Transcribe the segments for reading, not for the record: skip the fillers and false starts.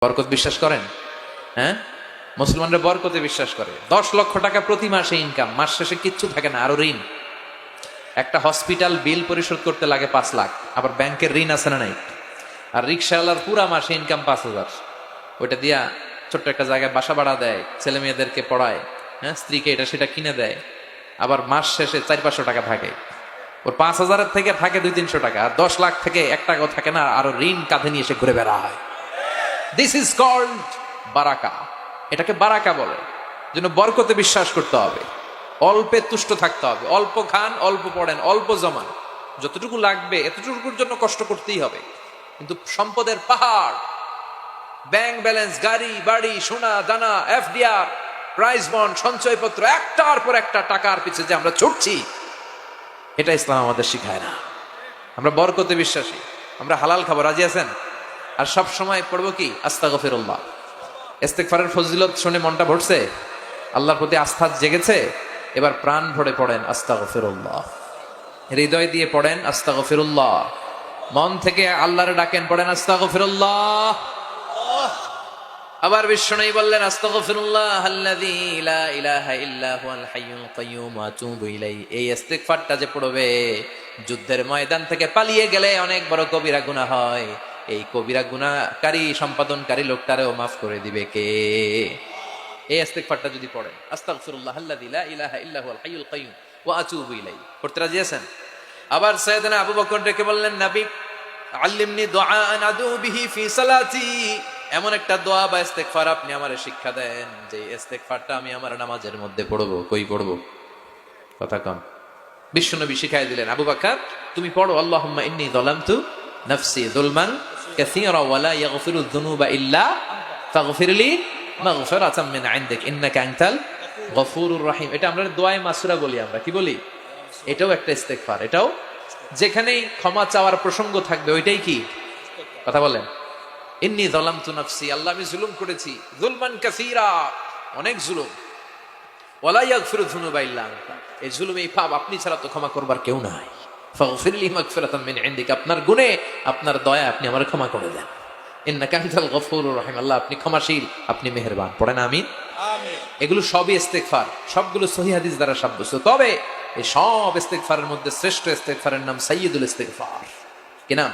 বরকত বিশ্বাস করেন? হ্যাঁ, মুসলমানরা বরকতে বিশ্বাস করে। 10 লক্ষ টাকা প্রতি মাসে ইনকাম, মাস শেষে কিচ্ছু থাকে না, আরো ঋণ। একটা হসপিটাল বিল পরিশোধ করতে লাগে 5 লাখ, আবার ব্যাংকের ঋণ আছে না নাই? আর রিক্সাওয়ালার পুরা মাসে ইনকাম 5,000, ওইটা দিয়া ছোট্ট একটা জায়গায় বাসা ভাড়া দেয়, ছেলে মেয়েদেরকে পড়ায়, হ্যাঁ, স্ত্রীকে এটা সেটা কিনে দেয়, আবার মাস শেষে 400-500 টাকা থাকে। ওর 5,000-এর থেকে থাকে 200-300 টাকা, আর 10 লাখ থেকে 1 টাকাও থাকে না, আরো ঋণ কাঁধে নিয়ে এসে ঘুরে বেড়া হয়। দিস ইজ কল্ড বারাকা। এটাকে বারাকা বলে। জন্য বরকতে বিশ্বাস করতে হবে, অল্পে তুষ্ট থাকতে হবে, অল্প খান, অল্প পড়েন, অল্প জমান, যতটুকু লাগবে এতটুকুর জন্য কষ্ট করতেই হবে। কিন্তু সম্পদের পাহাড়, ব্যাংক ব্যালেন্স, গাড়ি বাড়ি, সোনা দানা, এফডিআর, প্রাইজ বন্ড, সঞ্চয়পত্র, একটার পর একটা টাকার পিছে যে আমরা ছুটছি, এটা ইসলাম আমাদের শিখায় না। আমরা বরকতে বিশ্বাসী, আমরা হালাল খাবো, রাজি আছেন? আর সব সময় পড়বো কি আস্তাগফিরুল্লাহ। ইস্তেগফারের ফজিলত শুনে মনটা ভরছে, আল্লাহর প্রতি আস্থা জেগেছে, এবার প্রাণ ভরে পড়েন আস্তাগফিরুল্লাহ, হৃদয় দিয়ে পড়েন আস্তাগফিরুল্লাহ, মন থেকে আল্লাহরে ডাকেন, পড়েন আস্তাগফিরুল্লাহ। আবার বিষ্ণু বললেন আস্তাগফিরুল্লাহ আল্লাযী লা ইলাহা ইল্লা হুয়াল হাইয়ুল কাইয়্যুম ওয়া আতুবু ইলাইহি। এই ইস্তেগফারটা যে পড়বে, যুদ্ধের ময়দান থেকে পালিয়ে গেলে অনেক বড় কবিরা গুনাহ হয়, এই কবিরা গুনাহকারী সম্পাদনকারী লোকটারেও মাফ করে দিবে কে? এই ইস্তেগফারটা যদি পড়েন, আস্তাগফিরুল্লাহ আল্লাযী লা ইলাহা ইল্লা হুয়াল হাইয়ুল কাইয়্যুম ওয়া আতুবু ইলাইহি, পড়তে রাজি আছেন? আবার সাইয়েদনা আবু বকর ডেকে বললেন, নবী আল্লিমনি দুআআন আদু বিহি ফি সালাতি, এমন একটা দোয়া বা ইস্তেগফার আপনি আমারে শিক্ষা দেন যে ইস্তেগফারটা আমি আমার নামাজের মধ্যে পড়বো। কই পড়বো? কথা কম। বিশ্বনবী শিখাই দিলেন, আবু বকর তুমি পড়ো, আল্লাহুম্মা ইন্নী যালামতু নাফসি যুলমান কাসীরা ওয়া লা ইয়াগফিরুয যুনুবা ইল্লা ফাগফিরলি মাগফিরাতাম মিন ইনদিক ইন্নাকা আনতাল গফুরুর রহিম। এটা আমরা দোয়ায়ে মাসুরা বলি, আমরা কি বলি? এটাও একটা ইস্তেগফার। এটাও যেখানেই ক্ষমা চাওয়ার প্রসঙ্গ থাকবে ওইটাই কি? কথা বলেন। ইন্নী যালামতু নাফসি, আল্লাহ আমি জুলুম করেছি, যুলমান কাসীরা, অনেক জুলুম, ওয়া লা ইয়াগফিরুয যুনুবা ইল্লা আনতা, এই জুলুম, এই পাপ আপনি ছাড়া তো ক্ষমা করবার কেউ নাই। ফাগফিরলি মাগফিরাতাম মিন ইনদিক, আপনার গুণে আপনার দয়া আপনি আমার ক্ষমা করে দেন। ইন্নাকা আনতাল গফুরুর রহিম, আল্লাহ আপনি ক্ষমাশীল, আপনি মেহেরবান। পড়েন আমিন। এগুলো সবই ইস্তেগফার, সবগুলো সহিহ হাদিস দ্বারা সাব্যস্ত। তবে এই সব ইস্তেগফারের মধ্যে শ্রেষ্ঠ ইস্তেগফারের নাম সাইয়্যিদুল ইস্তেগফার। কি নাম?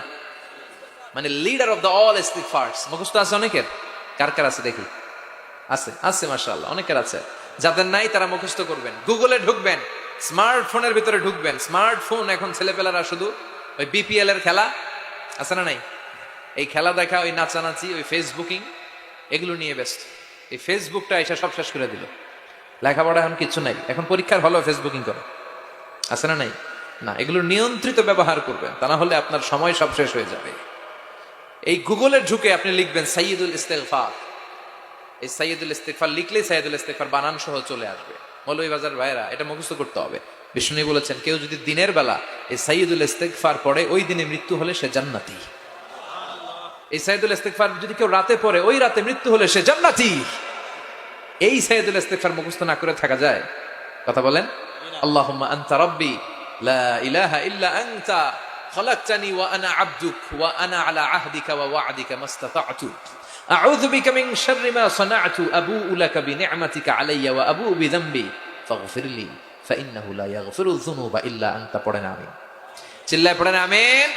মানে লিডার অফ দ্য অল ইস্তেগফারস। মুখস্থ আছে অনেকের? কার কার আছে দেখি? আছে, আছে মাশাআল্লাহ, অনেকের আছে। যাদের নাই তারা মুখস্থ করবেন, গুগলে ঢুকবেন, স্মার্টফোনের ভিতরে ঢুকবেন। স্মার্টফোন এখন ছেলেপেলারা শুধু ওই বিপিএল এর খেলা আছে না নাই, এই খেলা দেখা, ওই নাচানাচি, ওই ফেসবুকিং, এগুলো নিয়ে ব্যস্ত। এই ফেসবুকটা এসে সব শেষ করে দিল। লেখাপড়া এখন কিচ্ছু নাই, এখন পরীক্ষার হলেও ফেসবুকিং করে, আছে না নাই? না, এগুলো নিয়ন্ত্রিত ব্যবহার করবেন, তা না হলে আপনার সময় সব শেষ হয়ে যাবে। এই গুগলে ঢুকে আপনি লিখবেন সাইয়্যিদুল ইস্তেগফার। এই সাইয়্যিদুল ইস্তেগফার লিখলেই সাইয়্যিদুল ইস্তেগফার বানান সহ চলে আসবে। মৌলভীবাজার ভাইরা, এটা মুখস্থ করতে হবে। বিষ্ণু বলেছেন, কেউ যদি দিনের বেলা এই সাইয়্যিদুল ইস্তেগফার পড়ে, ওই দিনে মৃত্যু হলে সে জান্নাতি। এই সাইয়্যিদুল ইস্তেগফার যদি কেউ রাতে পড়ে, ওই রাতে মৃত্যু হলে সে জান্নাতি। এই সাইয়্যিদুল ইস্তেগফার মুখস্থ না করে থাকা যায়? কথা বলেন। আল্লাহুম্মা আনতা রাব্বি লা ইলাহা ইল্লা আনতা খালাকতানি ওয়া আনা আবদুক ওয়া আনা আলা আহদিকা ওয়া ওয়া'দিকা মাস্তাতা'তু আউযু বিকা মিন শাররি মা সানা'তু আবু'ু লাকা বিনি'মাতিকা আলাইয়া ওয়া আবু'ু বিযামবি ফাগফিরলি ফাইন্নাহু লা ইয়াগফিরুয যুনুবা ইল্লা আনতা। পড়েন আমিন। চিল্লায় পড়েন আমিন।